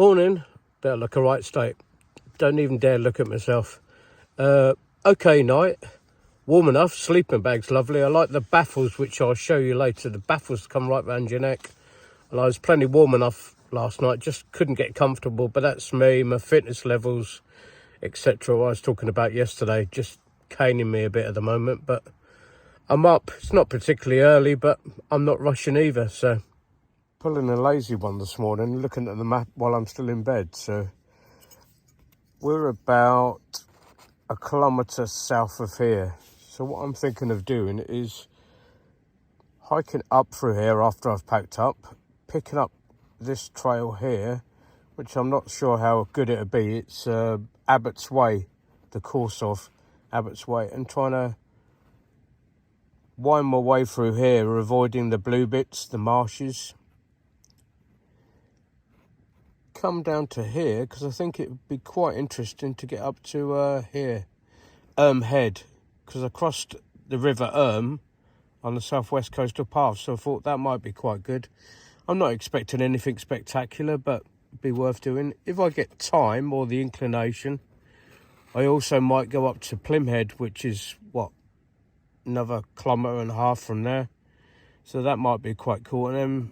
Morning. Better look a right state. Don't even dare look at myself. Okay night. Warm enough. Sleeping bag's lovely. I like the baffles, which I'll show you later. The baffles come right round your neck. And I was plenty warm enough last night. Just couldn't get comfortable. But that's me, my fitness levels, etc. I was talking about yesterday. Just caning me a bit at the moment. But I'm up. It's not particularly early, but I'm not rushing either. So pulling a lazy one this morning, looking at the map while I'm still in bed. So we're about a kilometre south of here. So what I'm thinking of doing is hiking up through here after I've packed up, picking up this trail here, which I'm not sure how good it'll be. It's Abbott's Way, the course of Abbott's Way, and trying to wind my way through here, avoiding the blue bits, the marshes. Come down to here because I think it would be quite interesting to get up to here, Head, because I crossed the River on the southwest coastal path, so I thought that might be quite good. I'm not expecting anything spectacular, but it'd be worth doing if I get time or the inclination. I also might go up to Plymhead, which is another 1.5 kilometres from there, so that might be quite cool. And then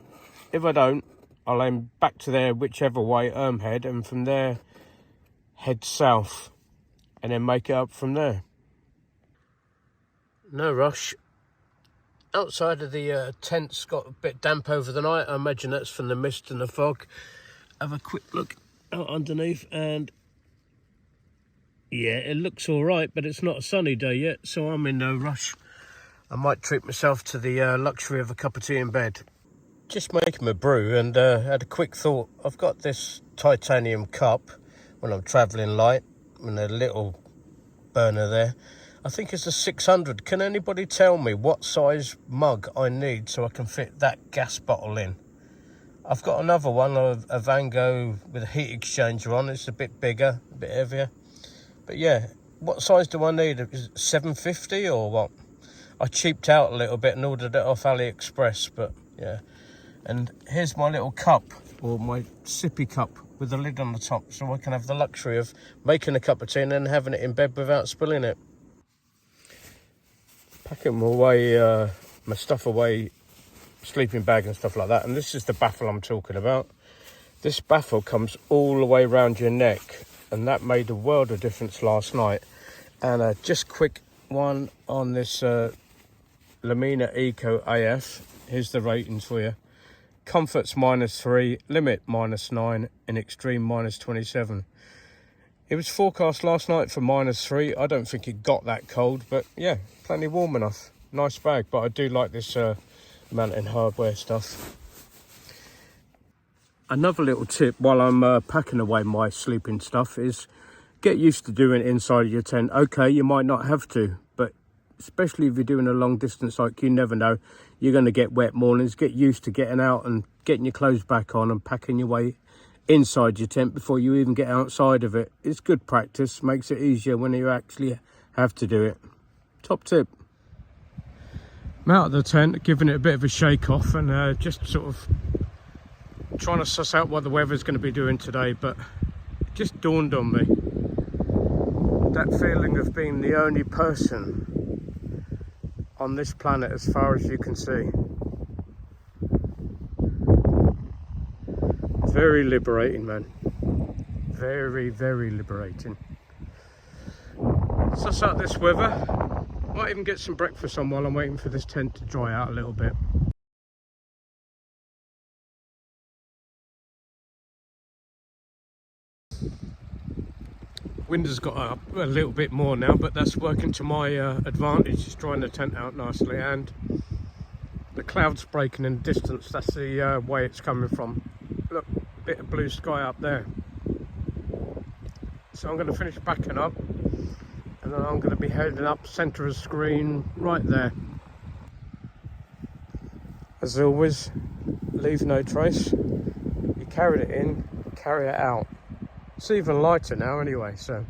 if I don't, I'll aim back to there, whichever way, Head, and from there head south and then make it up from there. No rush. Outside of the tent's got a bit damp over the night. I imagine that's from the mist and the fog. Have a quick look out underneath, and yeah, it looks all right, but it's not a sunny day yet, so I'm in no rush. I might treat myself to the luxury of a cup of tea in bed. Just making my brew, and had a quick thought. I've got this titanium cup when I'm travelling light, and a little burner there. I think it's a 600. Can anybody tell me what size mug I need so I can fit that gas bottle in? I've got another one, a Van Gogh with a heat exchanger on. It's a bit bigger, a bit heavier. But yeah, what size do I need? Is it 750 or what? I cheaped out a little bit and ordered it off AliExpress, but yeah. And here's my little cup, or my sippy cup with the lid on the top, so I can have the luxury of making a cup of tea and then having it in bed without spilling it. Packing my stuff away, sleeping bag and stuff like that. And this is the baffle I'm talking about. This baffle comes all the way around your neck, and that made a world of difference last night. And just quick one on this Lamina Eco AF. Here's the ratings for you. Comfort's -3, limit -9, and extreme -27. It was forecast last night for -3. I don't think it got that cold, but yeah, plenty warm enough. Nice bag, but I do like this mountain hardware stuff. Another little tip while I'm packing away my sleeping stuff is get used to doing it inside of your tent. Okay, you might not have to, but especially if you're doing a long distance hike, you never know. You're going to get wet mornings. Get used to getting out and getting your clothes back on and packing your way inside your tent before you even get outside of it. It's good practice, makes it easier when you actually have to do it. Top tip. I'm out of the tent, giving it a bit of a shake off, and just sort of trying to suss out what the weather's going to be doing today, but it just dawned on me. That feeling of being the only person on this planet as far as you can see. Very liberating, man. Very, very liberating. Suss out this weather. Might even get some breakfast on while I'm waiting for this tent to dry out a little bit. Wind has got up a little bit more now, but that's working to my advantage. It's drying the tent out nicely, and the clouds breaking in the distance. That's the way it's coming from. Look, bit of blue sky up there. So I'm going to finish packing up, and then I'm going to be heading up centre of screen right there. As always, leave no trace. You carried it in, carry it out. It's even lighter now anyway, so.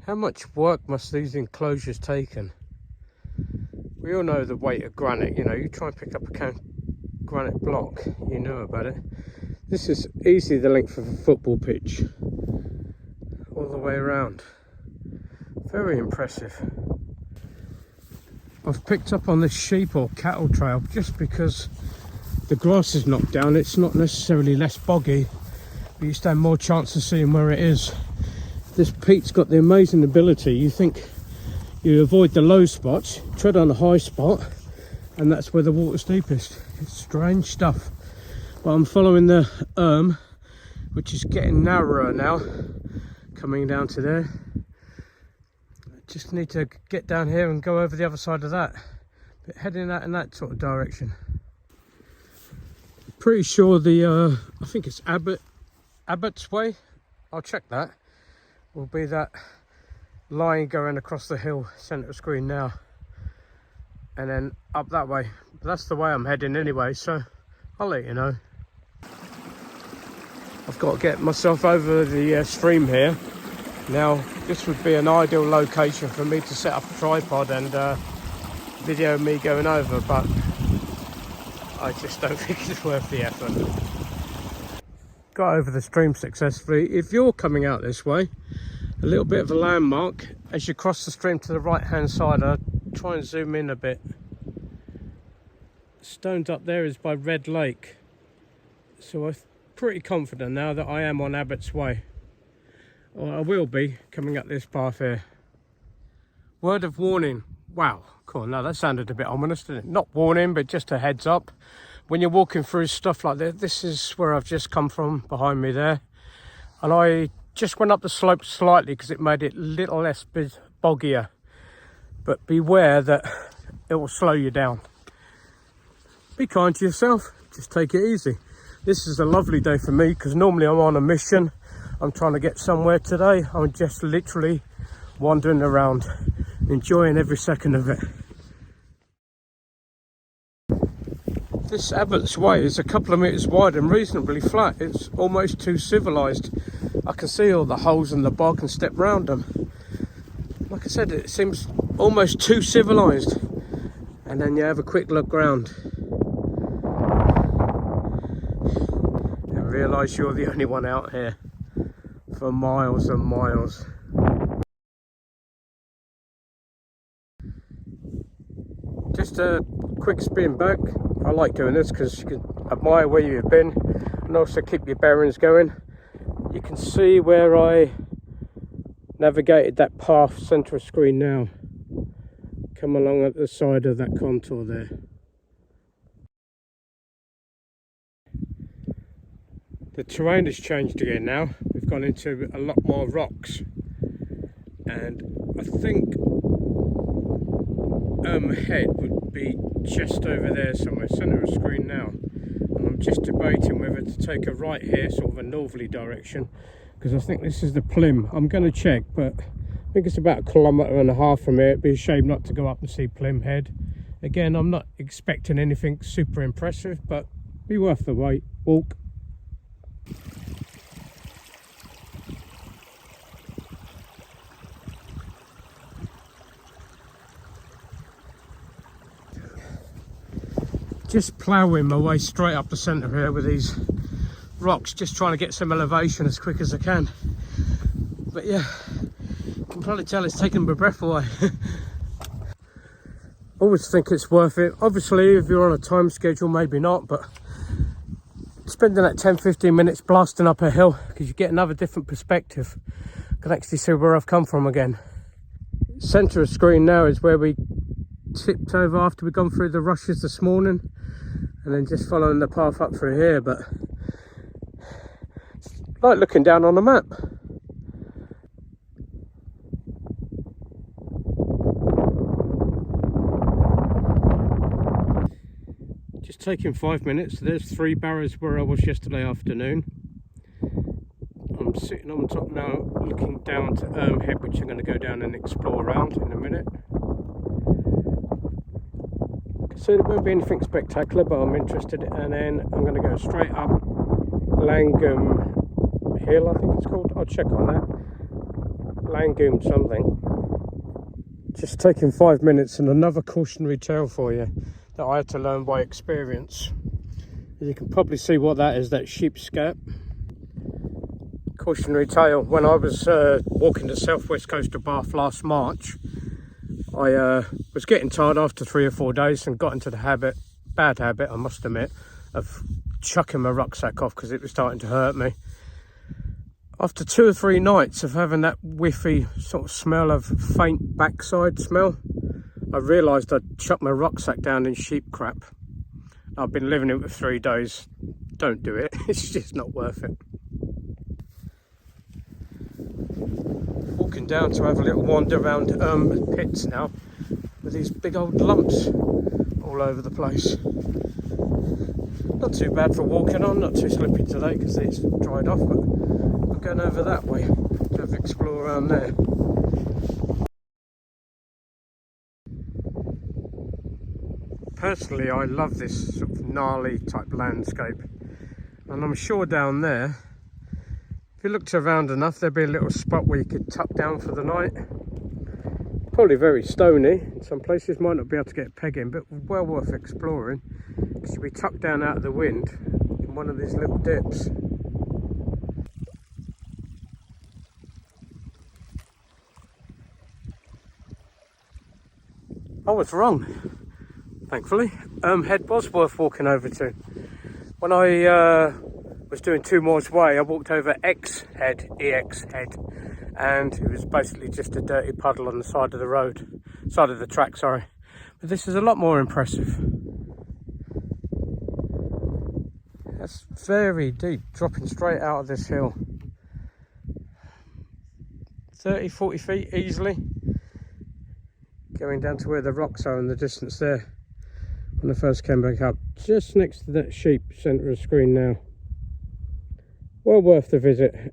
How much work must these enclosures taken? We all know the weight of granite. You know, you try and pick up a granite block, you know about it. This is easily the length of a football pitch, all the way around. Very impressive. I've picked up on this sheep or cattle trail just because the grass is knocked down. It's not necessarily less boggy, but you stand more chance of seeing where it is. This peat's got the amazing ability. You think you avoid the low spots, tread on a high spot, and that's where the water's deepest. It's strange stuff. But I'm following the which is getting narrower now, coming down to there. Just need to get down here and go over the other side of that, but heading out in that sort of direction. Pretty sure the I think it's Abbott's Way, I'll check that, will be that line going across the hill, centre of screen now, and then up that way. But that's the way I'm heading anyway, so I'll let you know. I've got to get myself over the stream here. Now, this would be an ideal location for me to set up a tripod and video me going over, but I just don't think it's worth the effort. Got over the stream successfully. If you're coming out this way, a little bit of a landmark as you cross the stream to the right hand side. I'll try and zoom in a bit. Stoned up there is by Red Lake, so I'm pretty confident now that I am on Abbott's Way. Or I will be coming up this path here. Word of warning. Wow, cool. Now that sounded a bit ominous, didn't it? Not warning, but just a heads up. When you're walking through stuff like this, this is where I've just come from, behind me there. And I just went up the slope slightly because it made it a little less boggier. But beware that it will slow you down. Be kind to yourself, just take it easy. This is a lovely day for me because normally I'm on a mission. I'm trying to get somewhere today. I'm just literally wandering around, enjoying every second of it. This Abbott's Way is a couple of metres wide and reasonably flat. It's almost too civilised. I can see all the holes in the bog and step round them. Like I said, it seems almost too civilised. And then you have a quick look round and realise you're the only one out here for miles and miles. Just a quick spin back. I like doing this because you can admire where you've been and also keep your bearings going. You can see where I navigated that path, centre of screen now. Come along at the side of that contour there. The terrain has changed again now. We've gone into a lot more rocks, and I think head would be just over there somewhere, centre of screen now. And I'm just debating whether to take a right here, sort of a northerly direction, because I think this is the Plym. I'm going to check, but I think it's about 1.5 kilometres from here. It'd be a shame not to go up and see Plym Head. Again, I'm not expecting anything super impressive, but be worth the wait. Walk. Just ploughing my way straight up the centre here with these rocks, just trying to get some elevation as quick as I can. But yeah, you can probably tell it's taking my breath away. Always think it's worth it. Obviously, if you're on a time schedule, maybe not, but spending that 10-15 minutes blasting up a hill, because you get another different perspective. I can actually see where I've come from again. Centre of screen now is where we tipped over after we've gone through the rushes this morning, and then just following the path up through here. But it's like looking down on a map. Just taking 5 minutes. There's 3 barrows where I was yesterday afternoon. I'm sitting on top now looking down to Head, which I'm going to go down and explore around in a minute. So there won't be anything spectacular, but I'm interested, and then I'm going to go straight up Langum Hill, I think it's called. I'll check on that. Langum something. Just taking 5 minutes and another cautionary tale for you that I had to learn by experience. You can probably see what that is, that sheep scat. Cautionary tale, when I was walking the southwest coast of Bath last March, I was getting tired after 3 or 4 days and got into the habit, bad habit I must admit, of chucking my rucksack off because it was starting to hurt me. After 2 or 3 nights of having that whiffy sort of smell of faint backside smell, I realised I'd chucked my rucksack down in sheep crap. I've been living it for 3 days. Don't do it, it's just not worth it. Walking down to have a little wander around pits now with these big old lumps all over the place. Not too bad for walking on, not too slippy today because it's dried off, but I'm going over that way to have explore around there. Personally, I love this sort of gnarly type landscape, and I'm sure down there, if you looked around enough, there'd be a little spot where you could tuck down for the night. Probably very stony, some places might not be able to get a peg in, but well worth exploring because you'll be tucked down out of the wind in one of these little dips. I was wrong, thankfully. Head was worth walking over to. When I was doing 2 miles away, I walked over EX Head, and it was basically just a dirty puddle on the side of the road, side of the track, sorry. But this is a lot more impressive. That's very deep, dropping straight out of this hill. 30, 40 feet easily. Going down to where the rocks are in the distance there. When I first came back up, just next to that sheep centre of screen now. Well worth the visit.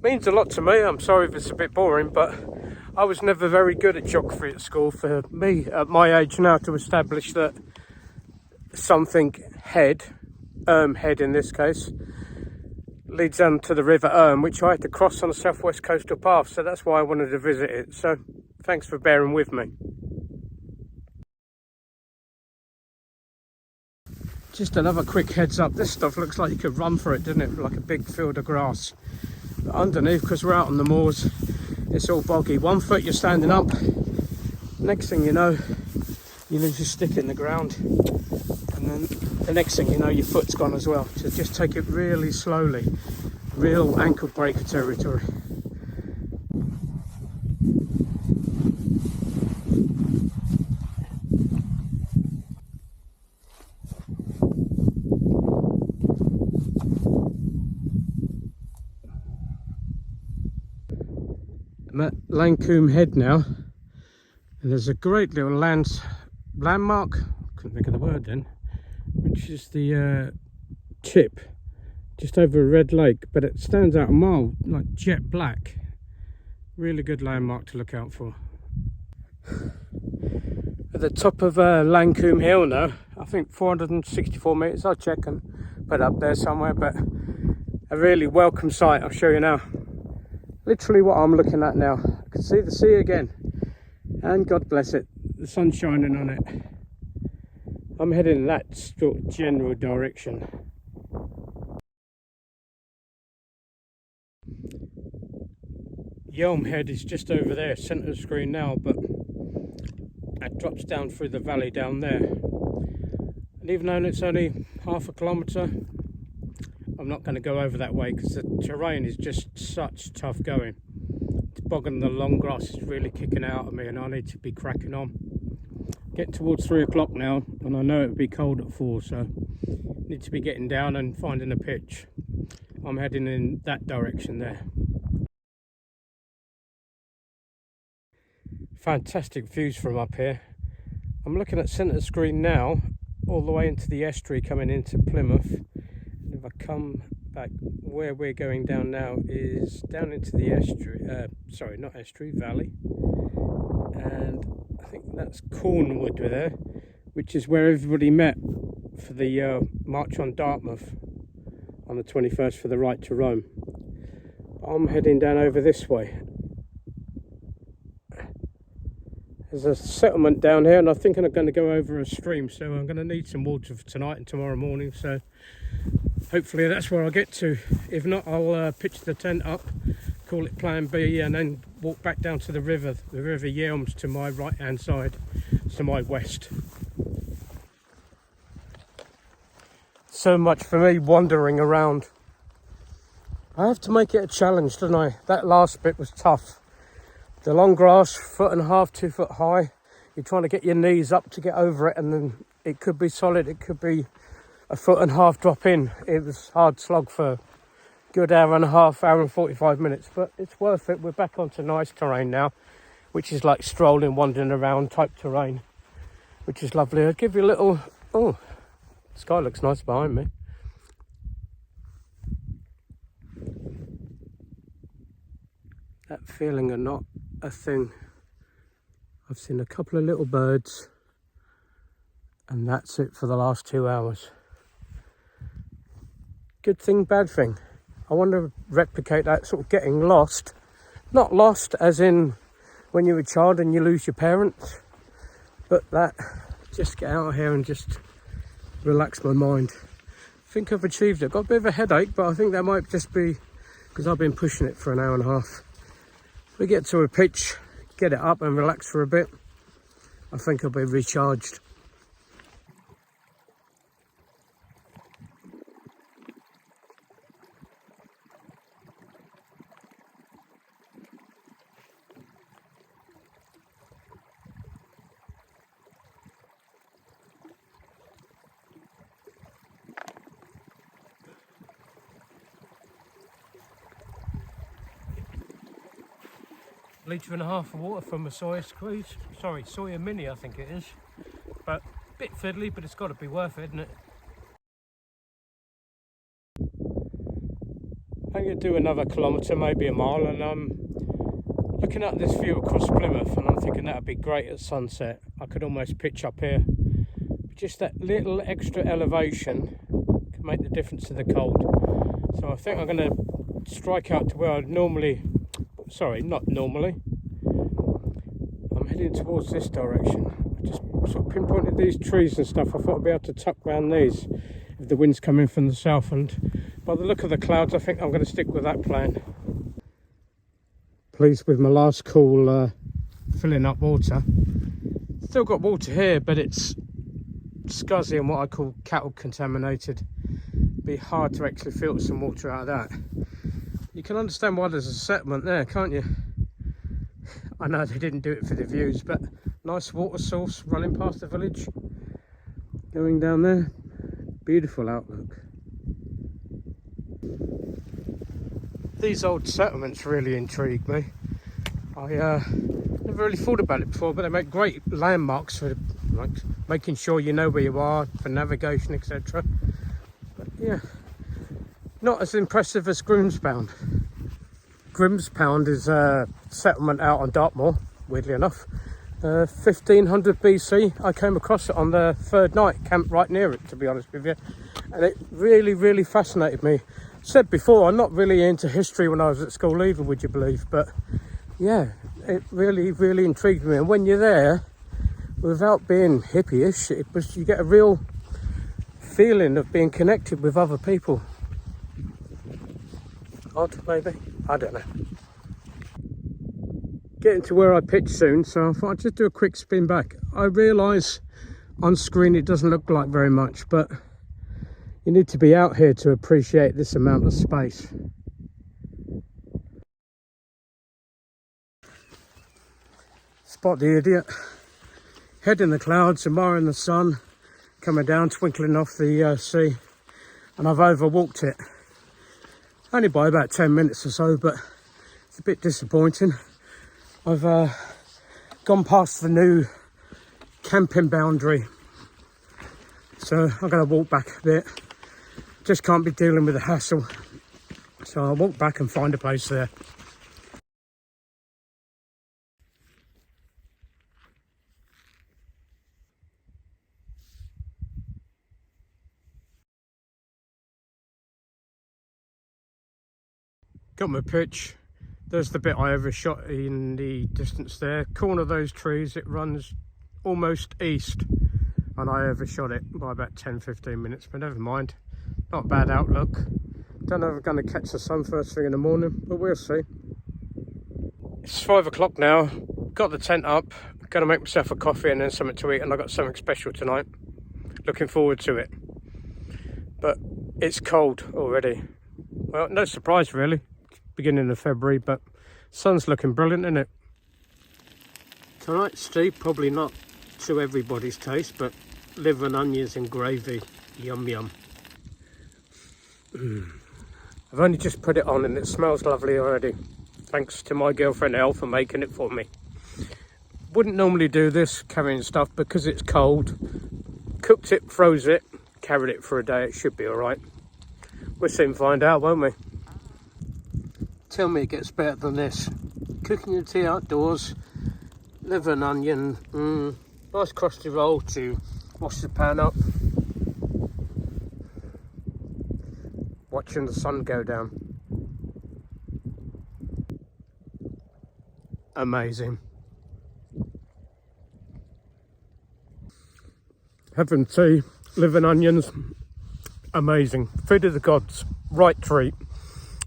Means a lot to me. I'm sorry if it's a bit boring, but I was never very good at geography at school. For me, at my age now, to establish that something head in this case, leads down to the River which I had to cross on the southwest coastal path, so that's why I wanted to visit it. So thanks for bearing with me. Just another quick heads up, this stuff looks like you could run for it, doesn't it? Like a big field of grass. But underneath, because we're out on the moors, it's all boggy. 1 foot you're standing up, next thing you know, you lose your stick in the ground, and then the next thing you know, your foot's gone as well. So just take it really slowly, real ankle breaker territory. I'm at Lancombe Head now, and there's a great little landmark, couldn't think of the word then, which is the tip just over a red lake, but it stands out a mile, like jet black. Really good landmark to look out for. At the top of Lancombe Hill now, I think 464 metres, I'll check and put up there somewhere, but a really welcome sight, I'll show you now. Literally what I'm looking at now. I can see the sea again, and God bless it, the sun's shining on it. I'm heading in that sort of general direction. Yelm Head is just over there, centre of the screen now, but it drops down through the valley down there. And even though it's only half a kilometre, I'm not going to go over that way because the terrain is just such tough going. It's bogging, the long grass is really kicking out of me, and I need to be cracking on. Getting towards 3 o'clock now, and I know it'll be cold at 4, so need to be getting down and finding a pitch. I'm heading in that direction there. Fantastic views from up here. I'm looking at centre screen now, all the way into the estuary coming into Plymouth. And if I come back, where we're going down now is down into the estuary, sorry, not estuary, valley. And I think that's Cornwood there, which is where everybody met for the march on Dartmoor on the 21st for the right to roam. I'm heading down over this way. There's a settlement down here, and I think I'm going to go over a stream, so I'm going to need some water for tonight and tomorrow morning, so hopefully that's where I'll get to. If not, I'll pitch the tent up, call it plan B, and then walk back down to the River Yelms to my right hand side, to my west. So much for me wandering around. I have to make it a challenge, don't I? That last bit was tough. The long grass, 1.5 foot, 2 foot high. You're trying to get your knees up to get over it, and then it could be solid, it could be 1.5 foot drop in. It was hard slog for a good hour and a half, hour and 45 minutes, but it's worth it. We're back onto nice terrain now, which is like strolling, wandering around type terrain, which is lovely. I'll give you a little, oh, the sky looks nice behind me. That feeling of not a thing. I've seen a couple of little birds, and that's it for the last 2 hours. Good thing, bad thing. I want to replicate that sort of getting lost. Not lost as in when you're a child and you lose your parents, but that just get out of here and just relax my mind. I think I've achieved it. Got a bit of a headache, but I think that might just be because I've been pushing it for an hour and a half. We get to a pitch, get it up and relax for a bit. I think I'll be recharged. Litre and a half of water from a Sawyer squeeze. Sorry, Sawyer Mini I think it is. But a bit fiddly, but it's got to be worth it, isn't it? I'm going to do another kilometre, maybe a mile, and I'm looking at this view across Plymouth, and I'm thinking that would be great at sunset. I could almost pitch up here. Just that little extra elevation can make the difference to the cold. So I think I'm going to strike out to where I'd normally, sorry, not normally. I'm heading towards this direction. I just sort of pinpointed these trees and stuff. I thought I'd be able to tuck round these if the wind's coming from the south, and by the look of the clouds I think I'm going to stick with that plan. Pleased with my last call filling up water. Still got water here, but it's scuzzy and what I call cattle contaminated. Be hard to actually filter some water out of that. You can understand why there's a settlement there, can't you? I know they didn't do it for the views, but nice water source running past the village. Going down there, beautiful outlook. These old settlements really intrigue me. I never really thought about it before, but they make great landmarks for like making sure you know where you are for navigation, etc. But yeah, not as impressive as Grimspound. Grimspound is a settlement out on Dartmoor, weirdly enough. 1500 BC. I came across it on the third night, camped right near it, to be honest with you, and it really fascinated me. Said before, I'm not really into history when I was at school either, would you believe, but yeah, it really intrigued me. And when you're there, without being hippie-ish, you get a real feeling of being connected with other people. Odd, maybe? I don't know. Getting to where I pitch soon, so I thought I'd just do a quick spin back. I realise on screen it doesn't look like very much, but you need to be out here to appreciate this amount of space. Spot the idiot. Head in the clouds, admiring in the sun, coming down, twinkling off the sea, and I've overwalked it. Only by about 10 minutes or so, but it's a bit disappointing. I've gone past the new camping boundary, so I'm going to walk back a bit. Just can't be dealing with the hassle, so I'll walk back and find a place there. Got my pitch. There's the bit I overshot in the distance there. Corner of those trees, it runs almost east, and I overshot it by about 10-15 minutes, but never mind. Not a bad outlook. Don't know if we're going to catch the sun first thing in the morning, but we'll see. It's 5 o'clock now. Got the tent up. Going to make myself a coffee and then something to eat, and I've got something special tonight. Looking forward to it. But it's cold already. Well, no surprise really. Beginning of February, but sun's looking brilliant, isn't it? Tonight's tea, probably not to everybody's taste, but liver and onions and gravy. Yum yum. I've only just put it on and it smells lovely already. Thanks to my girlfriend Elle for making it for me. Wouldn't normally do this, carrying stuff, because it's cold. Cooked it, froze it, carried it for a day. It should be alright. We'll soon find out, won't we? Tell me it gets better than this. Cooking your tea outdoors, liver and onion, nice crusty roll to wash the pan up. Watching the sun go down. Amazing. Having tea, liver and onions, amazing. Food of the gods, right treat.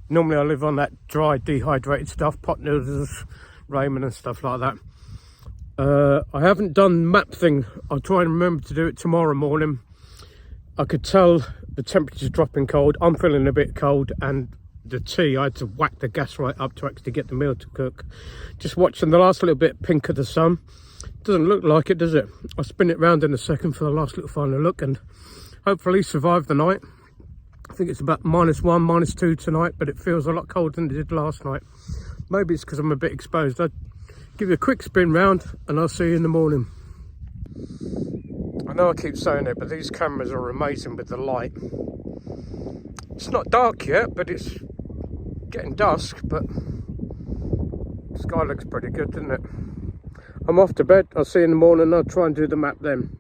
Normally I live on that dry, dehydrated stuff, pot noodles, ramen and stuff like that. I haven't done map thing. I'll try and remember to do it tomorrow morning. I could tell the temperature's dropping cold. I'm feeling a bit cold, and the tea, I had to whack the gas right up to actually get the meal to cook. Just watching the last little bit pink of the sun. Doesn't look like it, does it? I'll spin it round in a second for the last little final look and hopefully survive the night. I think it's about -1, -2 tonight, but it feels a lot colder than it did last night. Maybe it's because I'm a bit exposed. I'll give you a quick spin round and I'll see you in the morning. I know I keep saying it, but these cameras are amazing with the light. It's not dark yet, but it's getting dusk, but the sky looks pretty good, doesn't it? I'm off to bed. I'll see you in the morning. I'll try and do the map then.